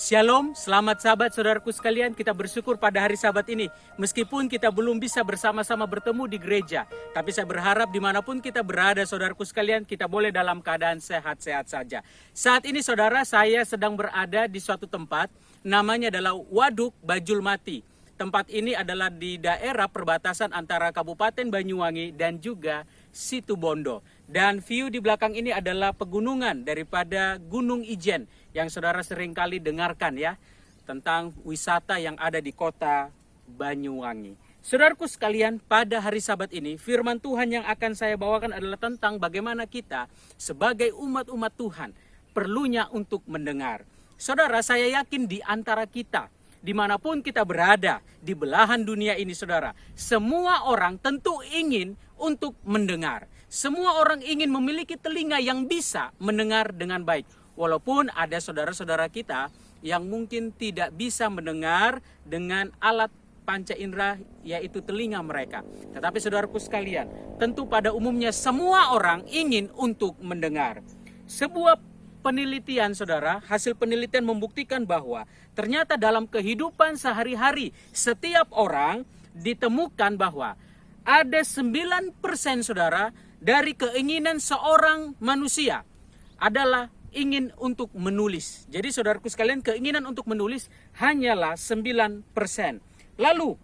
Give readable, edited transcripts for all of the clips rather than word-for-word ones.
Shalom, selamat sahabat saudaraku sekalian. Kita bersyukur pada hari Sabat ini. Meskipun kita belum bisa bersama-sama bertemu di gereja, tapi saya berharap dimanapun kita berada saudaraku sekalian, kita boleh dalam keadaan sehat-sehat saja. Saat ini saudara, saya sedang berada di suatu tempat, namanya adalah Waduk Bajul Mati. Tempat ini adalah di daerah perbatasan antara Kabupaten Banyuwangi dan juga Situbondo. Dan view di belakang ini adalah pegunungan daripada Gunung Ijen yang saudara seringkali dengarkan ya, tentang wisata yang ada di kota Banyuwangi. Saudaraku sekalian, pada hari Sabat ini firman Tuhan yang akan saya bawakan adalah tentang bagaimana kita sebagai umat-umat Tuhan perlunya untuk mendengar. Saudara, saya yakin di antara kita, dimanapun kita berada di belahan dunia ini saudara, semua orang tentu ingin untuk mendengar. Semua orang ingin memiliki telinga yang bisa mendengar dengan baik. Walaupun ada saudara-saudara kita yang mungkin tidak bisa mendengar dengan alat panca indera, yaitu telinga mereka. Tetapi saudaraku sekalian, tentu pada umumnya semua orang ingin untuk mendengar. Sebuah penelitian saudara, hasil penelitian membuktikan bahwa ternyata dalam kehidupan sehari-hari setiap orang ditemukan bahwa ada 9% saudara dari keinginan seorang manusia adalah ingin untuk menulis. Jadi saudaraku sekalian, keinginan untuk menulis hanyalah 9%. Lalu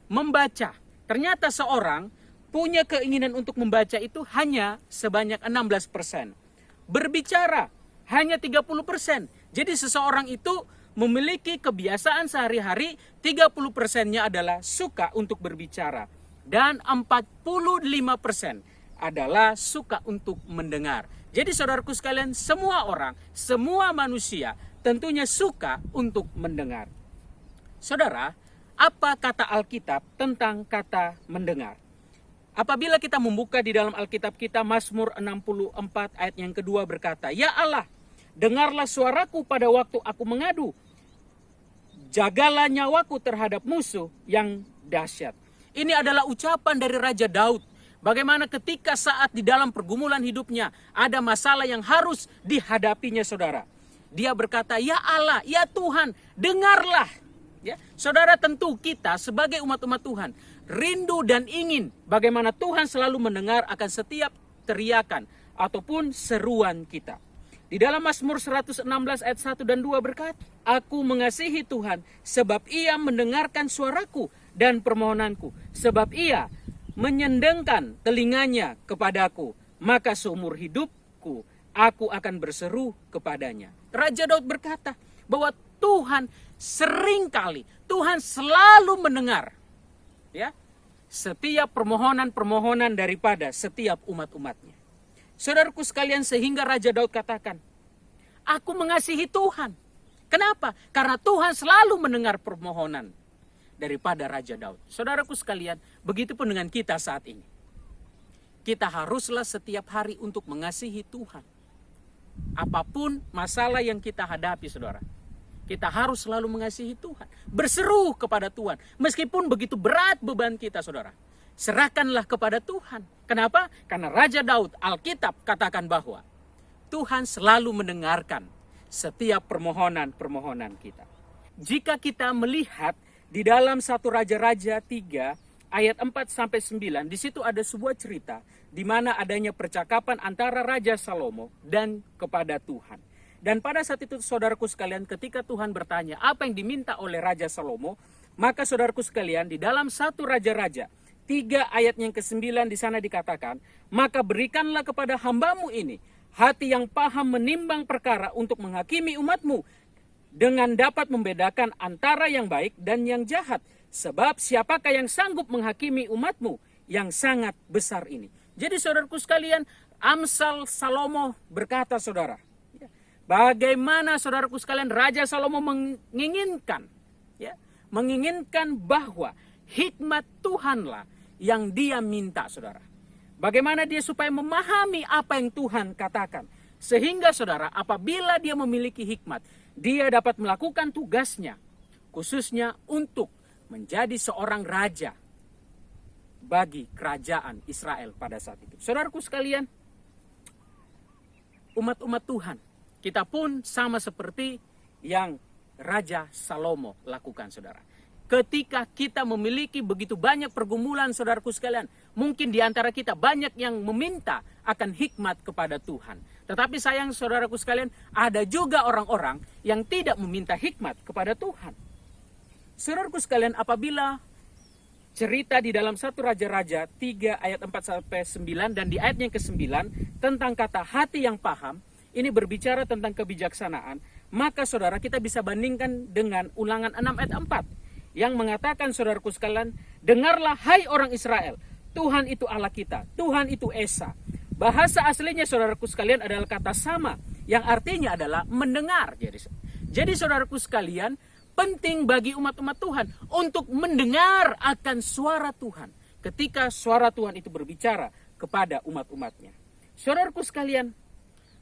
membaca, ternyata seorang punya keinginan untuk membaca itu hanya sebanyak 16%. Berbicara hanya 30%. Jadi seseorang itu memiliki kebiasaan sehari-hari 30%-nya adalah suka untuk berbicara. Dan 45% adalah suka untuk mendengar. Jadi saudaraku sekalian, semua orang, semua manusia tentunya suka untuk mendengar. Saudara, apa kata Alkitab tentang kata mendengar? Apabila kita membuka di dalam Alkitab kita, Mazmur 64 ayat yang kedua berkata, "Ya Allah, dengarlah suaraku pada waktu aku mengadu. Jagalah nyawaku terhadap musuh yang dahsyat." Ini adalah ucapan dari Raja Daud. Bagaimana ketika saat di dalam pergumulan hidupnya ada masalah yang harus dihadapinya saudara. Dia berkata, "Ya Allah, ya Tuhan, dengarlah." Ya, saudara, tentu kita sebagai umat-umat Tuhan rindu dan ingin bagaimana Tuhan selalu mendengar akan setiap teriakan ataupun seruan kita. Di dalam Mazmur 116 ayat 1 dan 2 berkata, "Aku mengasihi Tuhan sebab Ia mendengarkan suaraku dan permohonanku, sebab Ia menyendengkan telinganya kepadaku, maka seumur hidupku aku akan berseru kepadanya." Raja Daud berkata bahwa Tuhan seringkali, Tuhan selalu mendengar ya, setiap permohonan-permohonan daripada setiap umat-umatnya. Saudaraku sekalian, sehingga Raja Daud katakan, "Aku mengasihi Tuhan." Kenapa? Karena Tuhan selalu mendengar permohonan daripada Raja Daud. Saudaraku sekalian, begitupun dengan kita saat ini. Kita haruslah setiap hari untuk mengasihi Tuhan. Apapun masalah yang kita hadapi saudara, kita harus selalu mengasihi Tuhan. Berseru kepada Tuhan. Meskipun begitu berat beban kita saudara, serahkanlah kepada Tuhan. Kenapa? Karena Raja Daud, Alkitab katakan bahwa Tuhan selalu mendengarkan setiap permohonan-permohonan kita. Jika kita melihat di dalam 1 Raja-Raja 3 ayat 4-9, di situ ada sebuah cerita di mana adanya percakapan antara Raja Salomo dan kepada Tuhan. Dan pada saat itu saudaraku sekalian, ketika Tuhan bertanya apa yang diminta oleh Raja Salomo, maka saudaraku sekalian, di dalam 1 Raja-Raja 3 ayat yang ke-9 di sana dikatakan, "Maka berikanlah kepada hambamu ini hati yang paham menimbang perkara untuk menghakimi umatmu, dengan dapat membedakan antara yang baik dan yang jahat. Sebab siapakah yang sanggup menghakimi umatmu yang sangat besar ini?" Jadi saudaraku sekalian, Amsal Salomo berkata saudara, bagaimana saudaraku sekalian Raja Salomo menginginkan bahwa hikmat Tuhanlah yang dia minta saudara. Bagaimana dia supaya memahami apa yang Tuhan katakan. Sehingga saudara, apabila dia memiliki hikmat, dia dapat melakukan tugasnya, khususnya untuk menjadi seorang raja bagi kerajaan Israel pada saat itu. Saudaraku sekalian, umat-umat Tuhan, kita pun sama seperti yang Raja Salomo lakukan, saudara. Ketika kita memiliki begitu banyak pergumulan, saudaraku sekalian, mungkin di antara kita banyak yang meminta akan hikmat kepada Tuhan. Tetapi sayang, saudaraku sekalian, ada juga orang-orang yang tidak meminta hikmat kepada Tuhan. Saudaraku sekalian, apabila cerita di dalam 1 Raja-Raja 3 ayat 4-9 dan di ayat yang ke-9 tentang kata hati yang paham, ini berbicara tentang kebijaksanaan, maka saudara kita bisa bandingkan dengan Ulangan 6 ayat 4 yang mengatakan, saudaraku sekalian, dengarlah hai orang Israel, Tuhan itu Allah kita, Tuhan itu Esa. Bahasa aslinya, saudaraku sekalian, adalah kata sama yang artinya adalah mendengar. Jadi saudaraku sekalian, penting bagi umat-umat Tuhan untuk mendengar akan suara Tuhan ketika suara Tuhan itu berbicara kepada umat-umatnya. Saudaraku sekalian,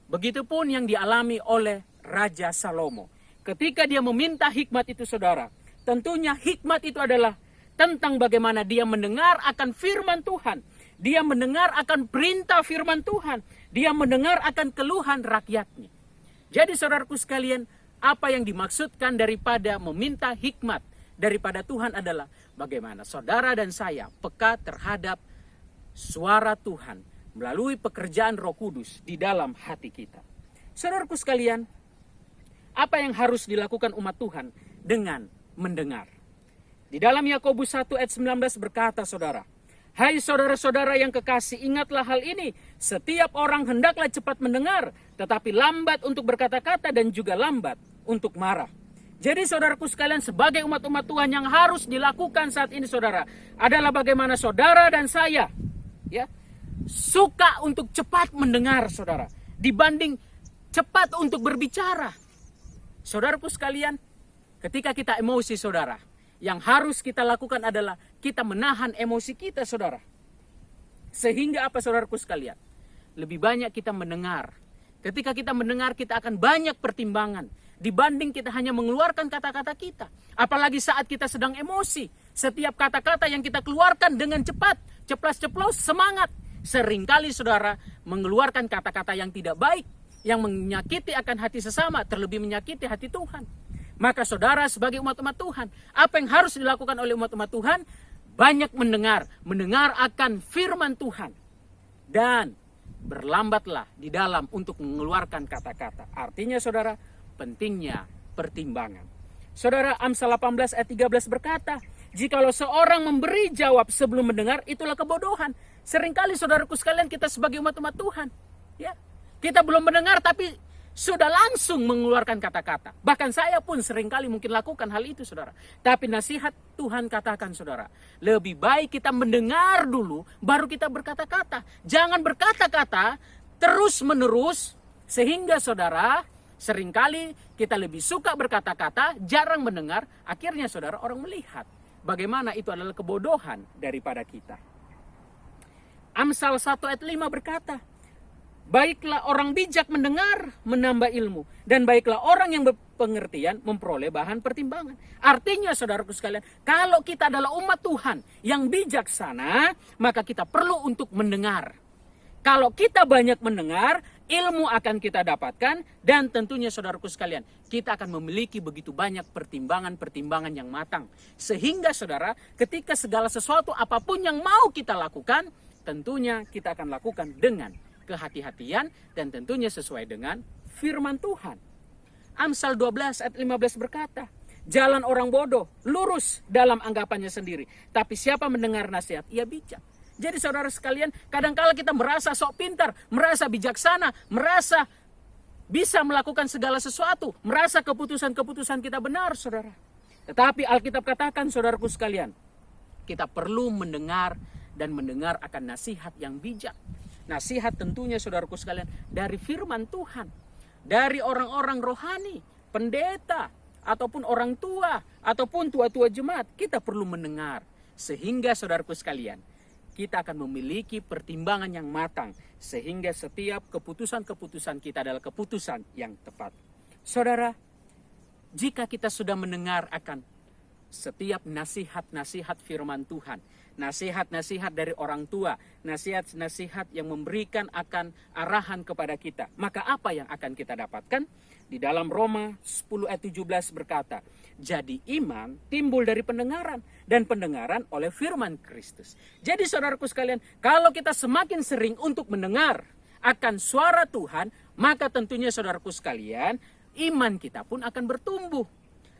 begitupun yang dialami oleh Raja Salomo. Ketika dia meminta hikmat itu, saudara, tentunya hikmat itu adalah tentang bagaimana dia mendengar akan firman Tuhan. Dia mendengar akan perintah firman Tuhan. Dia mendengar akan keluhan rakyatnya. Jadi saudaraku sekalian, apa yang dimaksudkan daripada meminta hikmat daripada Tuhan adalah bagaimana saudara dan saya peka terhadap suara Tuhan melalui pekerjaan Roh Kudus di dalam hati kita. Saudaraku sekalian, apa yang harus dilakukan umat Tuhan dengan mendengar? Di dalam Yakobus 1 ayat 19 berkata, saudara, hai saudara-saudara yang kekasih, ingatlah hal ini, setiap orang hendaklah cepat mendengar, tetapi lambat untuk berkata-kata dan juga lambat untuk marah. Jadi saudaraku sekalian, sebagai umat-umat Tuhan yang harus dilakukan saat ini, saudara, adalah bagaimana saudara dan saya suka untuk cepat mendengar, saudara, dibanding cepat untuk berbicara. Saudaraku sekalian, ketika kita emosi, saudara, yang harus kita lakukan adalah kita menahan emosi kita, saudara. Sehingga apa, saudaraku sekalian? Lebih banyak kita mendengar. Ketika kita mendengar, kita akan banyak pertimbangan dibanding kita hanya mengeluarkan kata-kata kita. Apalagi saat kita sedang emosi, setiap kata-kata yang kita keluarkan dengan cepat, ceplas-ceplos, semangat, seringkali saudara mengeluarkan kata-kata yang tidak baik, yang menyakiti akan hati sesama, terlebih menyakiti hati Tuhan. Maka saudara sebagai umat-umat Tuhan, apa yang harus dilakukan oleh umat-umat Tuhan? Banyak mendengar akan firman Tuhan. Dan berlambatlah di dalam untuk mengeluarkan kata-kata. Artinya saudara, pentingnya pertimbangan. Saudara, Amsal 18 ayat 13 berkata, jikalau seorang memberi jawab sebelum mendengar, itulah kebodohan. Seringkali saudaraku sekalian, kita sebagai umat-umat Tuhan, kita belum mendengar tapi sudah langsung mengeluarkan kata-kata. Bahkan saya pun seringkali mungkin lakukan hal itu, saudara. Tapi nasihat Tuhan katakan, saudara, lebih baik kita mendengar dulu, baru kita berkata-kata. Jangan berkata-kata terus-menerus, sehingga saudara, seringkali kita lebih suka berkata-kata, jarang mendengar. Akhirnya saudara, orang melihat bagaimana itu adalah kebodohan daripada kita. Amsal 1 ayat 5 berkata, baiklah orang bijak mendengar, menambah ilmu. Dan baiklah orang yang berpengertian, memperoleh bahan pertimbangan. Artinya saudaraku sekalian, kalau kita adalah umat Tuhan yang bijaksana, maka kita perlu untuk mendengar. Kalau kita banyak mendengar, ilmu akan kita dapatkan. Dan tentunya saudaraku sekalian, kita akan memiliki begitu banyak pertimbangan-pertimbangan yang matang. Sehingga saudara, ketika segala sesuatu apapun yang mau kita lakukan, tentunya kita akan lakukan dengan kehati-hatian dan tentunya sesuai dengan firman Tuhan. Amsal 12 ayat 15 berkata, jalan orang bodoh lurus dalam anggapannya sendiri, tapi siapa mendengar nasihat, ia bijak. Jadi saudara sekalian, kadang-kala kita merasa sok pintar, merasa bijaksana, merasa bisa melakukan segala sesuatu, merasa keputusan-keputusan kita benar, saudara. Tetapi Alkitab katakan, saudaraku sekalian, kita perlu mendengar dan mendengar akan nasihat yang bijak. Nasihat tentunya saudaraku sekalian dari firman Tuhan, dari orang-orang rohani, pendeta, ataupun orang tua, ataupun tua-tua jemaat. Kita perlu mendengar, sehingga saudaraku sekalian, kita akan memiliki pertimbangan yang matang, sehingga setiap keputusan-keputusan kita adalah keputusan yang tepat. Saudara, jika kita sudah mendengar akan setiap nasihat-nasihat firman Tuhan, nasihat-nasihat dari orang tua, nasihat-nasihat yang memberikan akan arahan kepada kita, maka apa yang akan kita dapatkan? Di dalam Roma 10 ayat 17 berkata, jadi iman timbul dari pendengaran, dan pendengaran oleh firman Kristus. Jadi saudaraku sekalian, kalau kita semakin sering untuk mendengar akan suara Tuhan, maka tentunya saudaraku sekalian, iman kita pun akan bertumbuh.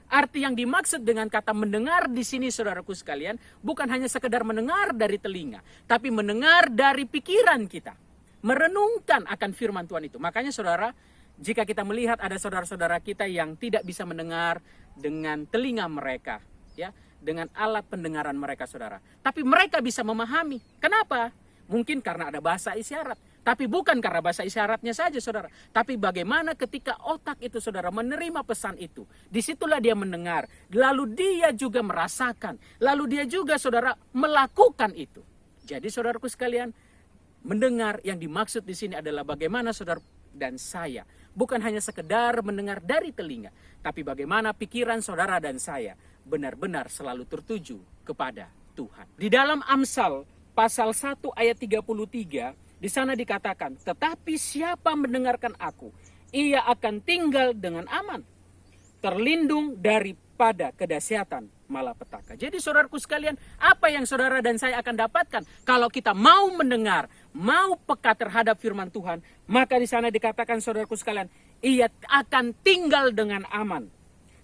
Arti yang dimaksud dengan kata mendengar di sini saudaraku sekalian, bukan hanya sekedar mendengar dari telinga, tapi mendengar dari pikiran kita. Merenungkan akan firman Tuhan itu. Makanya saudara, jika kita melihat ada saudara-saudara kita yang tidak bisa mendengar dengan telinga mereka, ya, dengan alat pendengaran mereka saudara. Tapi mereka bisa memahami. Kenapa? Mungkin karena ada bahasa isyarat. Tapi bukan karena bahasa isyaratnya saja saudara. Tapi bagaimana ketika otak itu saudara menerima pesan itu. Disitulah dia mendengar. Lalu dia juga merasakan. Lalu dia juga saudara melakukan itu. Jadi saudaraku sekalian, mendengar yang dimaksud di sini adalah bagaimana saudara dan saya. Bukan hanya sekedar mendengar dari telinga. Tapi bagaimana pikiran saudara dan saya benar-benar selalu tertuju kepada Tuhan. Di dalam Amsal pasal 1 ayat 33, di sana dikatakan, tetapi siapa mendengarkan aku, ia akan tinggal dengan aman, terlindung daripada kedahsyatan malapetaka. Jadi saudaraku sekalian, apa yang saudara dan saya akan dapatkan kalau kita mau mendengar, mau peka terhadap firman Tuhan, maka di sana dikatakan saudaraku sekalian, ia akan tinggal dengan aman,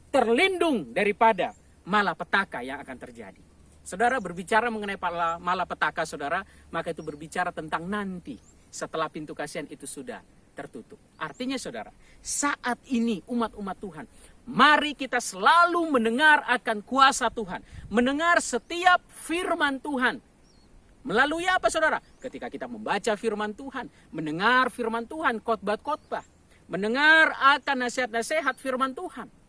terlindung daripada malapetaka yang akan terjadi. Saudara berbicara mengenai malapetaka saudara, maka itu berbicara tentang nanti setelah pintu kasihan itu sudah tertutup. Artinya saudara, saat ini umat-umat Tuhan, mari kita selalu mendengar akan kuasa Tuhan. Mendengar setiap firman Tuhan. Melalui apa saudara? Ketika kita membaca firman Tuhan, mendengar firman Tuhan, khotbah-khotbah, mendengar akan nasihat-nasihat firman Tuhan.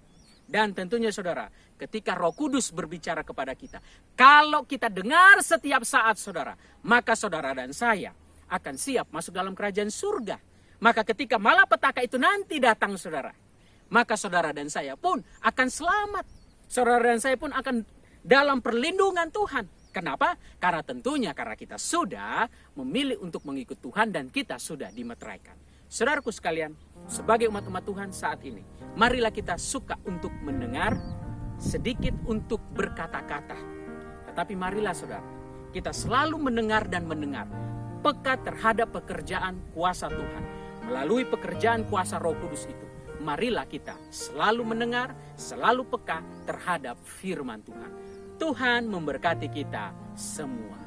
Dan tentunya saudara, ketika Roh Kudus berbicara kepada kita, kalau kita dengar setiap saat saudara, maka saudara dan saya akan siap masuk dalam kerajaan surga. Maka ketika malapetaka itu nanti datang saudara, maka saudara dan saya pun akan selamat. Saudara dan saya pun akan dalam perlindungan Tuhan. Kenapa? Karena tentunya karena kita sudah memilih untuk mengikut Tuhan dan kita sudah dimeteraikan. Saudaraku sekalian, sebagai umat-umat Tuhan saat ini, marilah kita suka untuk mendengar, sedikit untuk berkata-kata. Tetapi marilah saudara, kita selalu mendengar dan mendengar, peka terhadap pekerjaan kuasa Tuhan. Melalui pekerjaan kuasa Roh Kudus itu, marilah kita selalu mendengar, selalu peka terhadap firman Tuhan. Tuhan memberkati kita semua.